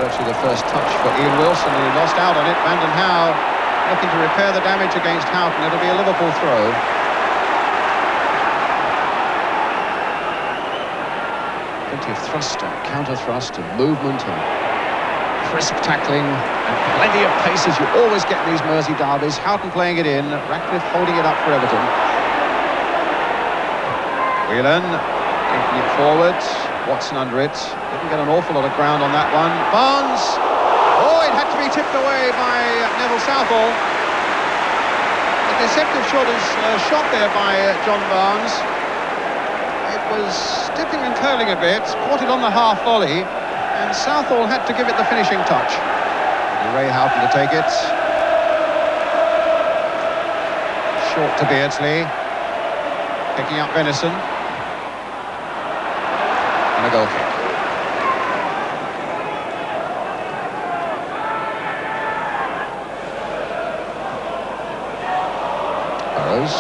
Virtually the first touch for Ian Wilson, who lost out on it. Vanden Hauwe looking to repair the damage against Houghton. It'll be a Liverpool throw. Plenty of thrust and counter-thrust and movement and crisp tackling and plenty of pace, as you always get in these Mersey derbies. Houghton playing it in, Ratcliffe holding it up for Everton. Whelan taking it forward, Watson under it. Didn't get an awful lot of ground on that one. Barnes! Oh, it had to be tipped away by Neville Southall. A deceptive shot there by John Barnes. It was dipping and curling a bit, caught it on the half volley, and Southall had to give it the finishing touch. Ray Houghton to take it. Short to Beardsley. Picking up Venison. And a goal kick. Burrows.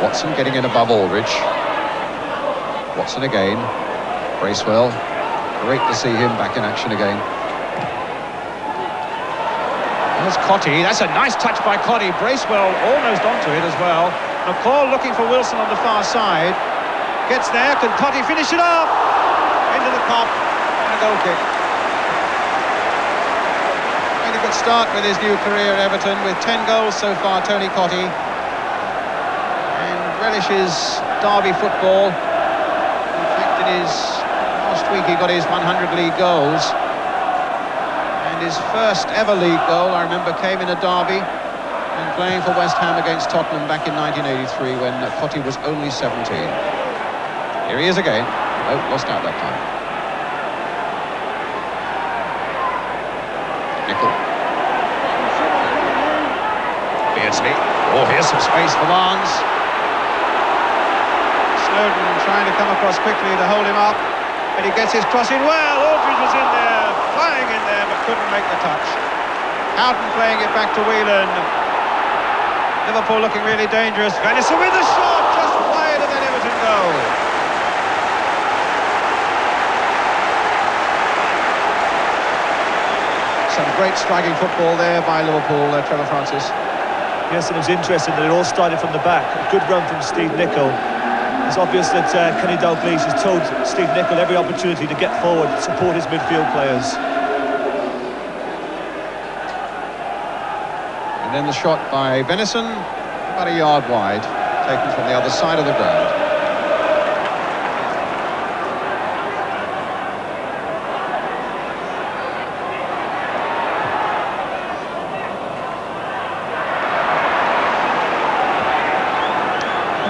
Watson getting in above Aldridge. Watson again. Bracewell. Great to see him back in action again. There's Cotty. That's a nice touch by Cotty. Bracewell almost onto it as well. McCall looking for Wilson on the far side. Gets there. Can Cotty finish it off? Into the cop. And a goal kick. Made a good start with his new career at Everton with 10 goals so far, Tony Cotty. And relishes derby football. In fact, in his last week he got his 100 league goals. And his first ever league goal, I remember, came in a derby and playing for West Ham against Tottenham back in 1983 when Cotty was only 17. Here he is again. Oh, lost out that time. Nickel. Beardsley. Oh, here's some space for Barnes. Snowden trying to come across quickly to hold him up. And he gets his cross in well. Aldridge was in there, flying in there, but couldn't make the touch. Houghton playing it back to Whelan. Liverpool looking really dangerous. Venison with a shot, just wide of that Everton goal. Some great striking football there by Liverpool, Trevor Francis. Yes, and it was interesting that it all started from the back. A good run from Steve Nicol. It's obvious that Kenny Dalglish has told Steve Nicol every opportunity to get forward, support his midfield players. And then the shot by Venison, about a yard wide, taken from the other side of the ground.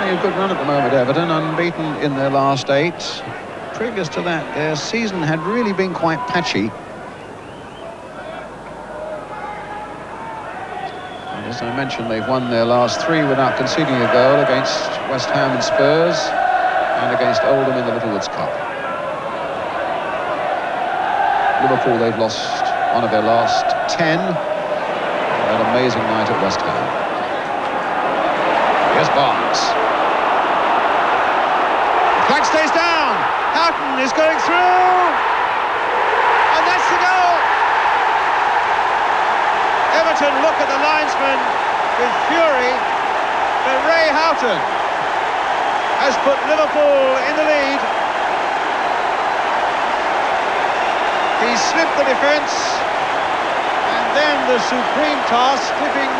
A good run at the moment, Everton, unbeaten in their last 8. Previous to that, their season had really been quite patchy. And as I mentioned, they've won their last 3 without conceding a goal against West Ham and Spurs and against Oldham in the Littlewoods Cup. Liverpool, they've lost one of their last 10. That amazing night at West Ham. Here's Barnes. Flag stays down. Houghton is going through. And that's the goal. Everton look at the linesman with fury. But Ray Houghton has put Liverpool in the lead. He slipped the defence. And then the supreme task, slipping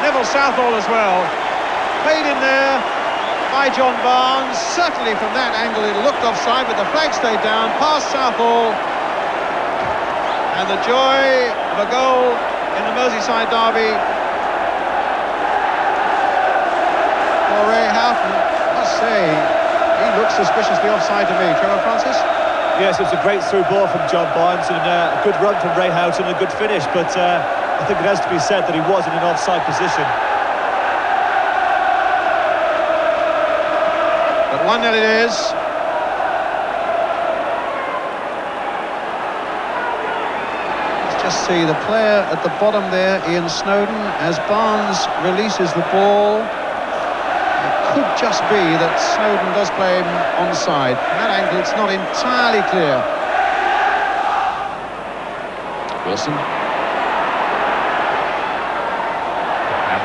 Neville Southall as well. Played in there by John Barnes. Certainly from that angle it looked offside, but the flag stayed down, past Southall. And the joy of a goal in the Merseyside derby for Ray Houghton. I must say, he looks suspiciously offside to me. Trevor Francis? Yes, it was a great through ball from John Barnes and a good run from Ray Houghton, a good finish, but I think it has to be said that he was in an offside position. 1-0 it is. Let's just see the player at the bottom there, Ian Snowden, as Barnes releases the ball. It could just be that Snowden does play him onside. From that angle, it's not entirely clear. Wilson.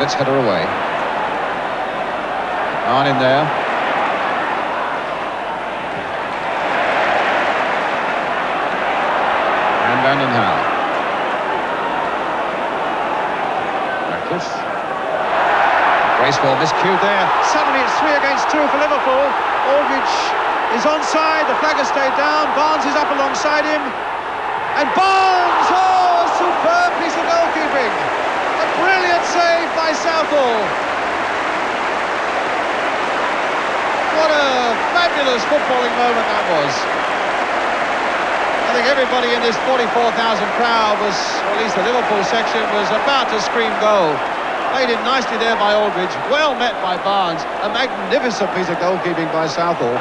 Let's head her away. On in there. And Vandenhausen. Radcliffe. Bracewell miscued there. Suddenly it's 3 against 2 for Liverpool. Aldridge is onside. The flag has stayed down. Barnes is up alongside him. And Barnes! Oh, a superb piece of goalkeeping. A brilliant save by Southall. What a fabulous footballing moment that was. I think everybody in this 44,000 crowd was, or at least the Liverpool section, was about to scream goal. Played in nicely there by Aldridge, well met by Barnes. A magnificent piece of goalkeeping by Southall.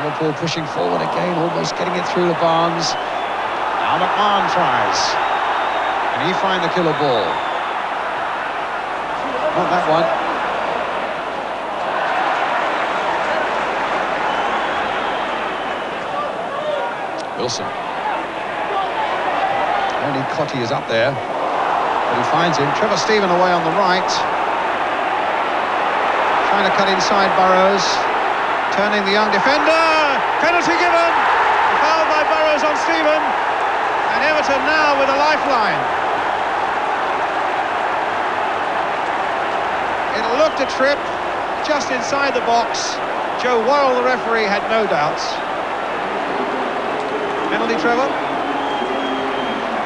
Liverpool pushing forward again, almost getting it through to Barnes. Now McMahon tries. Can he find the killer ball? Not that one. Wilson. Only Cotty is up there, but he finds him. Trevor Stephen away on the right. Trying to cut inside Burrows. Turning the young defender. Penalty given. Foul by Burrows on Stephen. And Everton now with a lifeline. It looked a trip just inside the box. Joe Worrell, the referee, had no doubts. Penalty, Trevor?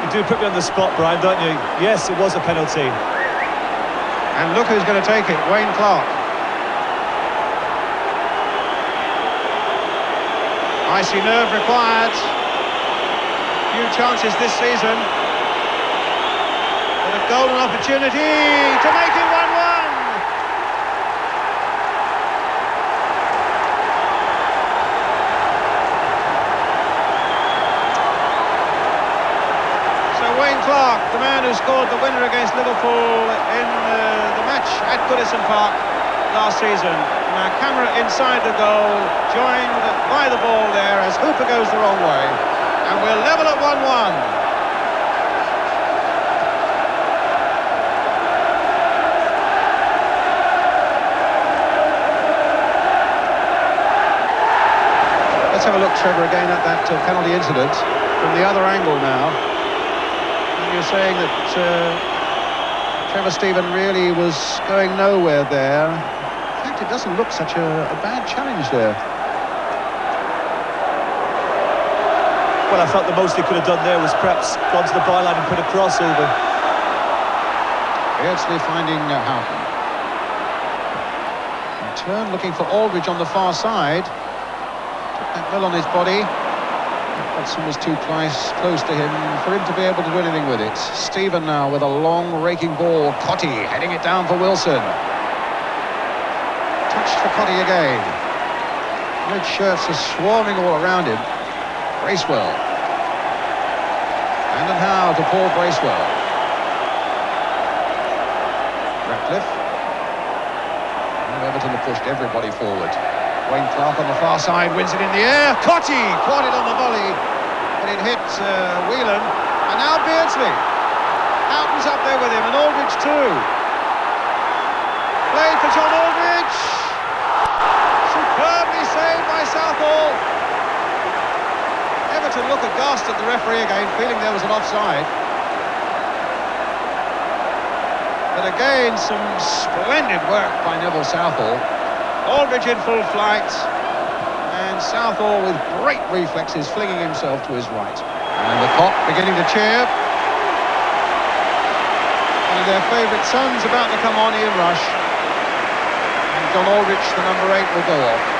You do put me on the spot, Brian, don't you? Yes, it was a penalty. And look who's going to take it, Wayne Clark. Icy nerve required. Few chances this season. But a golden opportunity to make it 1-1. Wayne Clark, the man who scored the winner against Liverpool in the match at Goodison Park last season. Now camera inside the goal, joined by the ball there as Hooper goes the wrong way. And we're level at 1-1. Let's have a look, Trevor, again at that penalty incident from the other angle now. You're saying that Trevor Stephen really was going nowhere there. In fact, it doesn't look such a bad challenge there. Well, I felt the most he could have done there was perhaps gone to the byline and put a crossover. Beardsley finding Houghton. In turn, looking for Aldridge on the far side. Took that well on his body. Watson was too close to him for him to be able to do anything with it. Stephen now with a long raking ball. Cotty heading it down for Wilson. Touched for Cotty again. Red shirts are swarming all around him. Bracewell. And how to Paul Bracewell. Radcliffe. And Everton have pushed everybody forward. Wayne Clark on the far side wins it in the air. Cotty caught it on the volley, but it hit Whelan. And now Beardsley. Houghton's up there with him, and Aldridge too. Played for John Aldridge. Superbly saved by Southall. Everton look aghast at the referee again, feeling there was an offside. But again, some splendid work by Neville Southall. Aldridge in full flight, and Southall with great reflexes flinging himself to his right. And the Kop beginning to cheer. One of their favourite sons about to come on, Ian Rush. And John Aldridge, the number 8, will go off.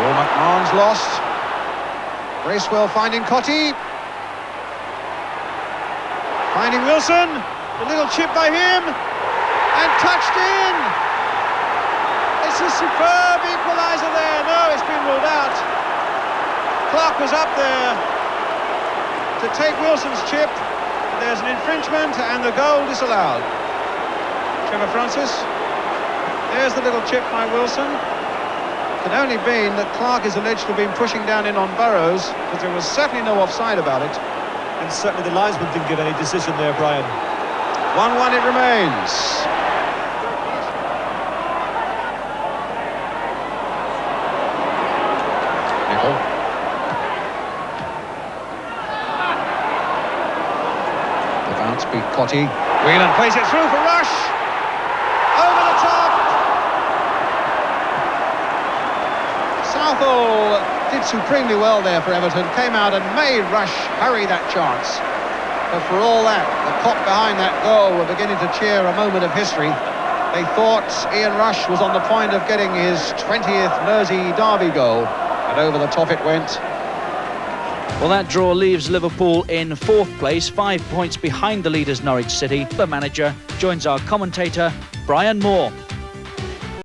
McMahon's lost. Bracewell finding Cotty. Finding Wilson. A little chip by him. And touched in. It's a superb equaliser there. No, it's been ruled out. Clark was up there to take Wilson's chip. There's an infringement and the goal disallowed. Trevor Francis. There's the little chip by Wilson. It can only mean that Clark is alleged to have been pushing down in on Burrows, but there was certainly no offside about it. And certainly the linesman didn't give any decision there, Brian. 1-1 it remains. Nicol. The bounce beat Cotti. Whelan plays it through for Rush. Over the top. Southall did supremely well there for Everton. Came out and made Rush hurry that chance. But for all that, the cop behind that goal were beginning to cheer a moment of history. They thought Ian Rush was on the point of getting his 20th Mersey derby goal, and over the top it went. Well, that draw leaves Liverpool in 4th place, 5 points behind the leaders Norwich City. The manager joins our commentator, Brian Moore.